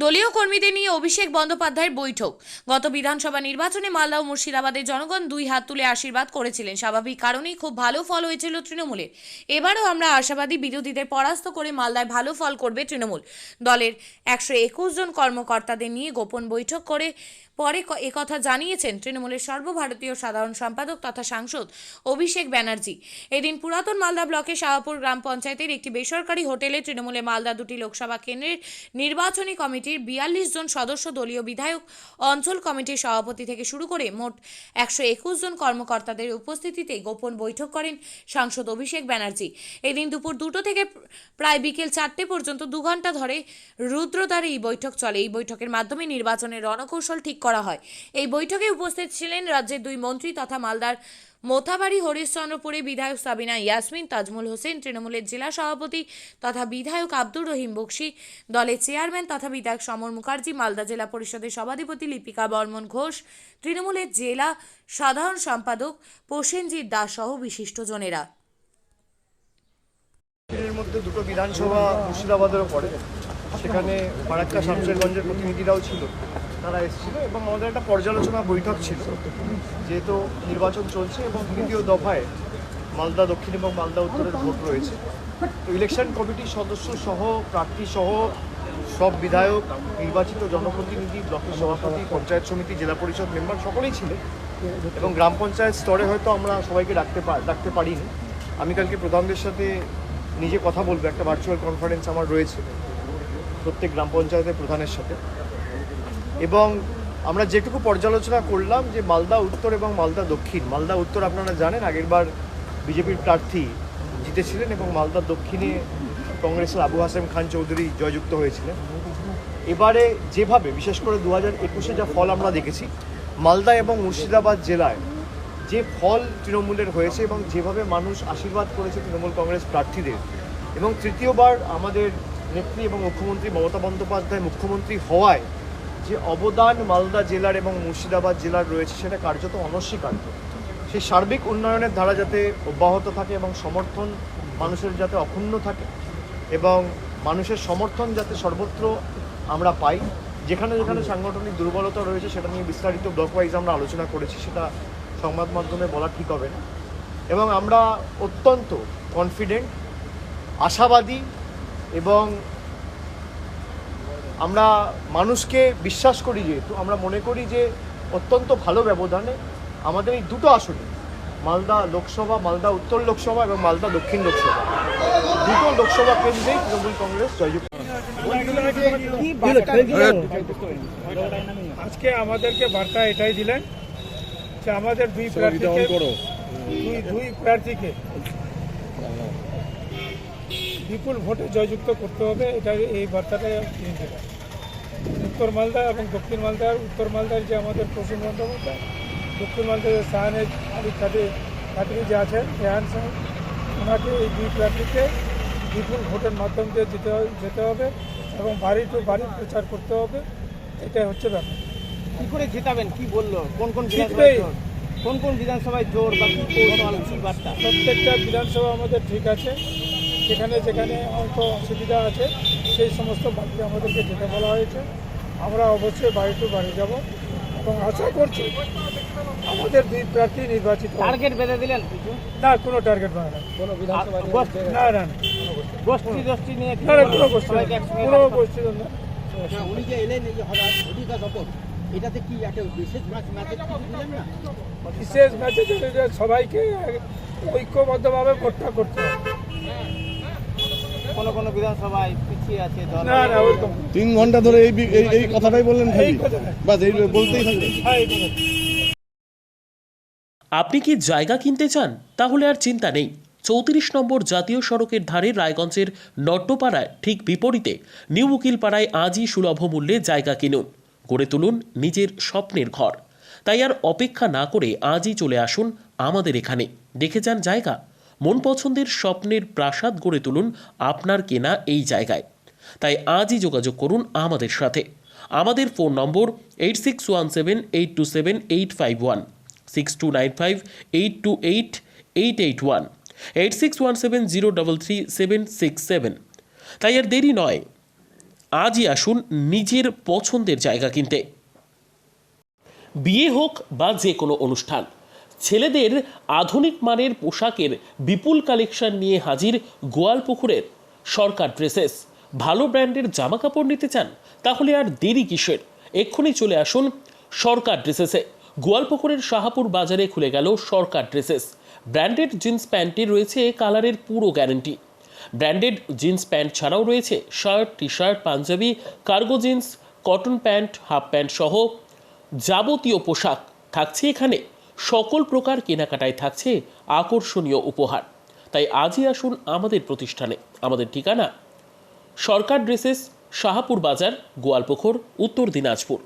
দলীয় কর্মীদের নিয়ে অভিষেক বন্দ্যোপাধ্যায়ের বৈঠক। গত বিধানসভা নির্বাচনে মালদা ও মুর্শিদাবাদের জনগণ দুই হাত তুলে আশীর্বাদ করেছিলেন। স্বাভাবিক কারণেই খুব ভালো ফল হয়েছিল তৃণমূলের। এবারও আমরা আশাবাদী বিরোধীদের পরাস্ত করে মালদায় ভালো ফল করবে তৃণমূল। দলের 121 জন কর্মকর্তাদের নিয়ে গোপন বৈঠক করে পরে একথা জানিয়েছেন তৃণমূলের সর্বভারতীয় সাধারণ সম্পাদক তথা সাংসদ অভিষেক ব্যানার্জি। এদিন পুরাতন মালদা ব্লকের শাহপুর গ্রাম পঞ্চায়েতের একটি বেসরকারি হোটেলে তৃণমূলের মালদা দুটি লোকসভা কেন্দ্রের নির্বাচনী কমিটির 42 জন সদস্য, দলীয় বিধায়ক, অঞ্চল কমিটির সভাপতি থেকে শুরু করে মোট 121 জন কর্মকর্তাদের উপস্থিতিতে গোপন বৈঠক করেন সাংসদ অভিষেক ব্যানার্জি। এদিন দুপুর 2টো থেকে প্রায় বিকেল 4টে পর্যন্ত 2 ঘন্টা ধরে রুদ্রদ্বারে এই বৈঠক চলে। এই বৈঠকের মাধ্যমে নির্বাচনের রণকৌশল ঠিক করা হয়। এই বৈঠকে উপস্থিত ছিলেন রাজ্যের 2 মন্ত্রী তথা মালদার মোথাবাড়ি হরিশ্চন্দ্রপুরে বিধায়ক সাবিনা ইয়াসমিন, তাজমুল হোসেন তৃণমূলের জেলা সভাপতি তথা বিধায়ক আব্দুর রহিম বক্সি, দলের চেয়ারম্যান তথা বিধায়ক সমর মুখার্জি, মালদা জেলা পরিষদের সভাধিপতি লিপিকা বর্মন ঘোষ, তৃণমূলের জেলা সাধারণ সম্পাদক প্রসেনজিৎ দাস সহ বিশিষ্টজনেরা। এর মধ্যে দুটো বিধানসভা মুর্শিদাবাদেরও পড়ে, সেখানে ফারাক্কা শামশেরগঞ্জের প্রতিনিধিরাও ছিল, তারা এসেছিল এবং আমাদের একটা পর্যালোচনা বৈঠক ছিল। যেহেতু নির্বাচন চলছে এবং তৃতীয় দফায় মালদা দক্ষিণ এবং মালদা উত্তরের ভোট রয়েছে, তো ইলেকশন কমিটির সদস্য সহ প্রার্থী সহ সব বিধায়ক, নির্বাচিত জনপ্রতিনিধি, ব্লকের সভাপতি, পঞ্চায়েত সমিতি, জেলা পরিষদ মেম্বার সকলেই ছিলেন এবং গ্রাম পঞ্চায়েত স্তরে হয়তো আমরা সবাইকে ডাকতে পারিনি। আমি কালকে প্রধানদের সাথে নিজে কথা বলবো, একটা ভার্চুয়াল কনফারেন্স আমার রয়েছে প্রত্যেক গ্রাম পঞ্চায়েতের প্রধানের সাথে, এবং আমরা যেটুকু পর্যালোচনা করলাম যে মালদা উত্তর এবং মালদা দক্ষিণ, মালদা উত্তর আপনারা জানেন আগেরবার বিজেপির প্রার্থী জিতেছিলেন এবং মালদা দক্ষিণে কংগ্রেসের আবু হাসেম খান চৌধুরী জয়যুক্ত হয়েছিলেন। এবারে যেভাবে বিশেষ করে 2021-এ যা ফল আমরা দেখেছি, মালদা এবং মুর্শিদাবাদ জেলায় যে ফল তৃণমূলের হয়েছে এবং যেভাবে মানুষ আশীর্বাদ করেছে তৃণমূল কংগ্রেস প্রার্থীদের, এবং তৃতীয়বার আমাদের নেত্রী এবং মুখ্যমন্ত্রী মমতা বন্দ্যোপাধ্যায় মুখ্যমন্ত্রী হওয়ায় যে অবদান মালদা জেলার এবং মুর্শিদাবাদ জেলার রয়েছে, সেটা কার্যত অনস্বীকার্য। সেই সার্বিক উন্নয়নের ধারা যাতে অব্যাহত থাকে এবং সমর্থন মানুষের যাতে অক্ষুণ্ণ থাকে এবং মানুষের সমর্থন যাতে সর্বত্র আমরা পাই, যেখানে যেখানে সাংগঠনিক দুর্বলতা রয়েছে সেটা নিয়ে বিস্তারিত ব্লক ওয়াইজ আমরা আলোচনা করেছি, সেটা সংবাদ মাধ্যমে বলা ঠিক হবে না। এবং আমরা অত্যন্ত কনফিডেন্ট, আশাবাদী এবং আমরা মানুষকে বিশ্বাস করি, যেহেতু আমরা মনে করি যে অত্যন্ত ভালো ব্যবধানে আমাদের এই দুটো আসনে, মালদা লোকসভা, মালদা উত্তর লোকসভা এবং মালদা দক্ষিণ লোকসভা, দুটো লোকসভা কেন্দ্রেই তৃণমূল কংগ্রেস জয়যুক্ত। আজকে আমাদেরকে বার্তা এটাই দিলেন যে আমাদের দুই প্রার্থীকে বিপুল ভোটে জয়যুক্ত করতে হবে, এটাই এই বার্তাটাই তিনি দিলেন। উত্তর মালদা এবং দক্ষিণ মালদার, উত্তর মালদার যে আমাদের প্রসূন বন্দ্যোপাধ্যায়, দক্ষিণ মালদার শাহানের আলী কাদরি যে আছেন রেহান সাহেব, ওনাকে এই দুই প্রার্থীকে বিপুল ভোটের মাধ্যম দিয়ে যেতে হবে এবং বাড়ি টু বাড়ি প্রচার করতে হবে, এটাই হচ্ছে ব্যাপার। কী করে জেতাবেন, কি বললো, কোন কোন বিধানসভায় জোর বা কি বার্তা? প্রত্যেকটা বিধানসভা আমাদের ঠিক আছে, যেখানে যেখানে অল্প অসুবিধা আছে সেই সমস্ত বাড়িতে আমাদেরকে যেতে বলা হয়েছে। আমরা অবশ্যই বাড়ি টু বাড়ি যাব এবং আশা করছি আমাদের দুই প্রার্থী নির্বাচিত। টার্গেট বেঁধে দিলেন? না, কোনো টার্গেট বানা না, কোনো বিধানসভা না গোষ্ঠী নিয়ে কোনো গোষ্ঠী না। উনি যে এলেন এই যে হঠাৎ অধিকার শপথ, এটাতে কি একটা বিশেষ ম্যাচে দিলেন না? বিশেষ ম্যাচে সবাইকে ঐক্যবদ্ধভাবে ভোটটা করতে হবে। কোনো বিধানসভায় পিছিয়ে আছে দল? না, 3 ঘন্টা ধরে এই কথাটাই বললেন, বাস এই বলতেই থাকবে। আপনি কি জায়গা কিনতে চান? তাহলে আর চিন্তা নেই। 34 নম্বর জাতীয় সড়কের ধারে রায়গঞ্জের নট্টপাড়ায় ঠিক বিপরীতে নিউ উকিলপাড়ায় আজই সুলভ মূল্যে জায়গা কিনুন, গড়ে তুলুন নিজের স্বপ্নের ঘর। তাই আর অপেক্ষা না করে আজই চলে আসুন আমাদের এখানে, দেখে যান জায়গা। মন পছন্দের স্বপ্নের প্রাসাদ গড়ে তুলুন আপনার কেনা এই জায়গায়। তাই আজই যোগাযোগ করুন আমাদের সাথে। আমাদের ফোন নম্বর 8617827851, 6295828881, 8617033767। তাই আর দেরি নয়, আজই আসুন নিজের পছন্দের জায়গা কিনতে। বিয়ে হোক বা যে কোনো অনুষ্ঠান, ছেলেদের আধুনিক মানের পোশাকের বিপুল কালেকশন নিয়ে হাজির গোয়ালপুকুরের সরকার ড্রেসেস। ভালো ব্র্যান্ডের জামা কাপড় নিতে চান? তাহলে আর দেরি কিসের? এক্ষুনি চলে আসুন সরকার ড্রেসেসে। গোয়ালপুকুরের শাহাপুর বাজারে খুলে গেল সরকার ড্রেসেস। ব্র্যান্ডেড জিন্স প্যান্টে রয়েছে কালারের পুরো গ্যারান্টি। ব্র্যান্ডেড জিন্স প্যান্ট ছাড়াও রয়েছে shirt, T shirt, punjabi, cargo jeans, cotton pant, half pant সহ যাবতীয় পোশাক থাকছে এখানে। সকল প্রকার কেনাকাটায় থাকছে আকর্ষণীয় উপহার। তাই আজই আসুন আমাদের প্রতিষ্ঠানে। আমাদের ঠিকানা সরকার ড্রেসেস, শাহাপুর বাজার, গোয়ালপুকুর, উত্তর দিনাজপুর।